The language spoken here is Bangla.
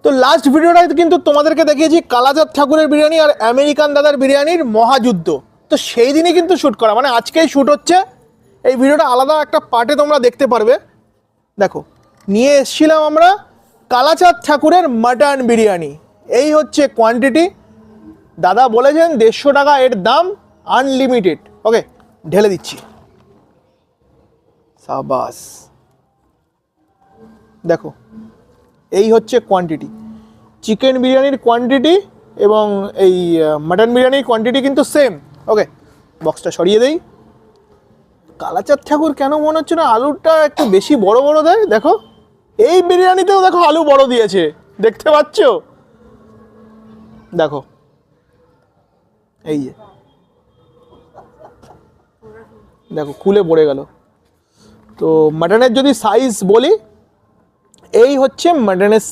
তো লাস্ট ভিডিওটায় কিন্তু তোমাদেরকে দেখিয়েছি কালাচাঁদ ঠাকুরের বিরিয়ানি আর আমেরিকান দাদার বিরিয়ানির মহাযুদ্ধ। তো সেই দিনই কিন্তু শ্যুট করা, মানে আজকেই শ্যুট হচ্ছে। এই ভিডিওটা আলাদা একটা পার্টে তোমরা দেখতে পারবে। দেখো, নিয়ে এসেছিলাম আমরা কালাচাঁদ ঠাকুরের মাটন বিরিয়ানি। এই হচ্ছে কোয়ান্টিটি। দাদা বলেছেন 150 টাকা এর দাম, আনলিমিটেড। ওকে, ঢেলে দিচ্ছি। সাবাস। দেখো, এই হচ্ছে কোয়ান্টিটি। চিকেন বিরিয়ানির কোয়ান্টিটি এবং এই মাটন বিরিয়ানির কোয়ান্টিটি কিন্তু সেম। ওকে, বক্সটা সরিয়ে দেই। কালাচাঁদ ঠাকুর কেন মনে হচ্ছে না আলুটা একটু বেশি বড় বড় দেয়? দেখো, এই বিরিয়ানিতেও দেখো আলু বড় দিয়েছে, দেখতে পাচ্ছ? দেখো, এই যে দেখো খুলে পড়ে গেল। তো মাটনের যদি সাইজ বলি, এই হচ্ছে মাটনের